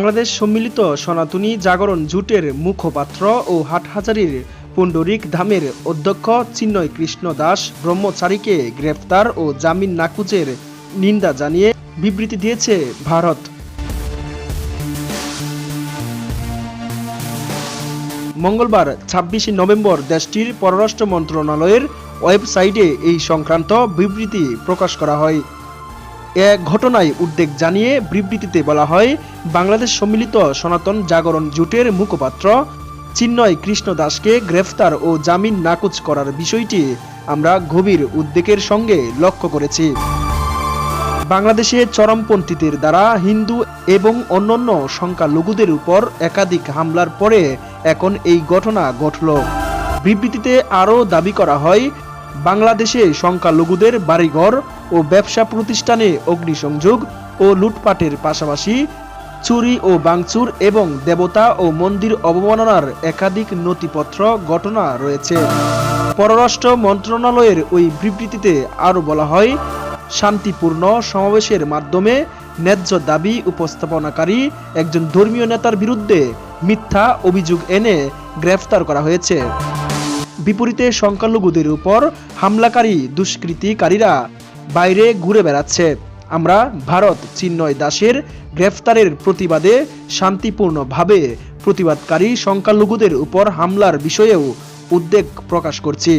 বাংলাদেশ সম্মিলিত সনাতনী জাগরণ জোটের মুখপাত্র ও হাটহাজারীর পুণ্ডরিক ধামের অধ্যক্ষ চিন্ময় কৃষ্ণ দাস ব্রহ্মচারীকে গ্রেফতার ও জামিন নাকচের নিন্দা জানিয়ে বিবৃতি দিয়েছে ভারত। মঙ্গলবার ২৬ নভেম্বর দেশটির পররাষ্ট্র মন্ত্রণালয়ের ওয়েবসাইটে এই সংক্রান্ত বিবৃতি প্রকাশ করা হয়। এ ঘটনায় উদ্বেগ জানিয়ে বিবৃতিতে বলা হয়, বাংলাদেশ সম্মিলিত সনাতন জাগরণ জোটের মুখপাত্র চিন্ময় কৃষ্ণ দাসকে গ্রেফতার ও জামিন নাকচ করার বিষয়টি আমরা গভীর উদ্বেগের সঙ্গে লক্ষ্য করেছি। বাংলাদেশে চরমপন্থীদের দ্বারা হিন্দু এবং অন্যান্য সংখ্যালঘুদের উপর একাধিক হামলার পরে এখন এই ঘটনা ঘটল। বিবৃতিতে আরও দাবি করা হয়, বাংলাদেশে সংখ্যালঘুদের বাড়িঘর ও ব্যবসা প্রতিষ্ঠানে অগ্নিসংযোগ ও লুটপাটের পাশাপাশি চুরি ও ভাঙচুর এবং দেবতা ও মন্দির অবমাননার একাধিক নথিপত্র ঘটনা রয়েছে। পররাষ্ট্র মন্ত্রণালয়ের ওই বিবৃতিতে আরও বলা হয়, শান্তিপূর্ণ সমাবেশের মাধ্যমে ন্যায্য দাবি উপস্থাপনাকারী একজন ধর্মীয় নেতার বিরুদ্ধে মিথ্যা অভিযোগ এনে গ্রেফতার করা হয়েছে। বিপরীতে সংখ্যালঘুদের উপর হামলাকারী দুষ্কৃতিকারীরা বাইরে ঘুরে বেড়াচ্ছে। আমরা ভারত চিন্ময় দাসের গ্রেফতারের প্রতিবাদে শান্তিপূর্ণভাবে প্রতিবাদকারী সংখ্যালঘুদের উপর হামলার বিষয়েও উদ্বেগ প্রকাশ করছি।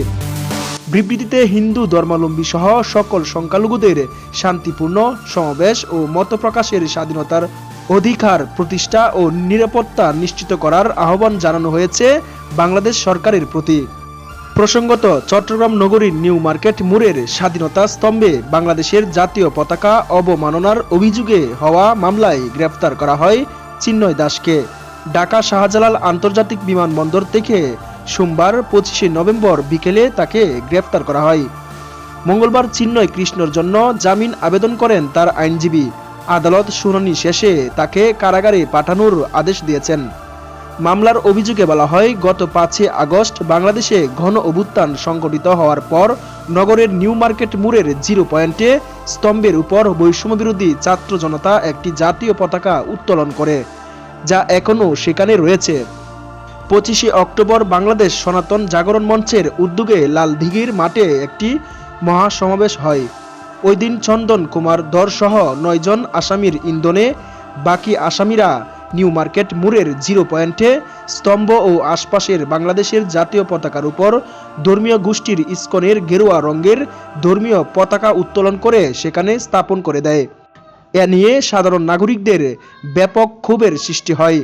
বিবৃতিতে হিন্দু ধর্মাবলম্বী সহ সকল সংখ্যালঘুদের শান্তিপূর্ণ সমাবেশ ও মত প্রকাশের স্বাধীনতার অধিকার প্রতিষ্ঠা ও নিরাপত্তা নিশ্চিত করার আহ্বান জানানো হয়েছে বাংলাদেশ সরকারের প্রতি। প্রসঙ্গত, চট্টগ্রাম নগরীর নিউ মার্কেট মোড়ের স্বাধীনতা স্তম্ভে বাংলাদেশের জাতীয় পতাকা অবমাননার অভিযোগে হওয়া মামলায় গ্রেফতার করা হয় চিন্ময় দাসকে। ঢাকা শাহজালাল আন্তর্জাতিক বিমানবন্দর থেকে সোমবার ২৫ নভেম্বর বিকেলে তাকে গ্রেফতার করা হয়। মঙ্গলবার চিন্ময় কৃষ্ণর জন্য জামিন আবেদন করেন তার আইনজীবী। আদালত শুনানি শেষে তাকে কারাগারে পাঠানোর আদেশ দিয়েছেন। মামলার অভিযোগে বলা হয়, গত ৫ আগস্ট বাংলাদেশে ঘন অভ্যুত্থান সংঘটিত হওয়ার পর নগরের নিউ মার্কেট মোড়ের জিরো পয়েন্টে স্তম্ভের উপর বৈষম্যবিরোধী ছাত্র জনতা একটি জাতীয় পতাকা উত্তোলন করে, যা এখনও সেখানে রয়েছে। ২৫ অক্টোবর বাংলাদেশ সনাতন জাগরণ মঞ্চের উদ্যোগে লালদিঘির মাঠে একটি মহাসমাবেশ হয়। ওই দিন চন্দন কুমার ধর সহ ৯ জন আসামির ইন্ধনে বাকি আসামিরা নিউ মার্কেট মোড়ের জিরো পয়েন্টে স্তম্ভ ও আশপাশের বাংলাদেশের জাতীয় পতাকার উপর ধর্মীয় গোষ্ঠীর ইসকনের গেরুয়া রঙের ধর্মীয় পতাকা উত্তোলন করে সেখানে স্থাপন করে দেয়। এ নিয়ে সাধারণ নাগরিকদের ব্যাপক ক্ষোভের সৃষ্টি হয়।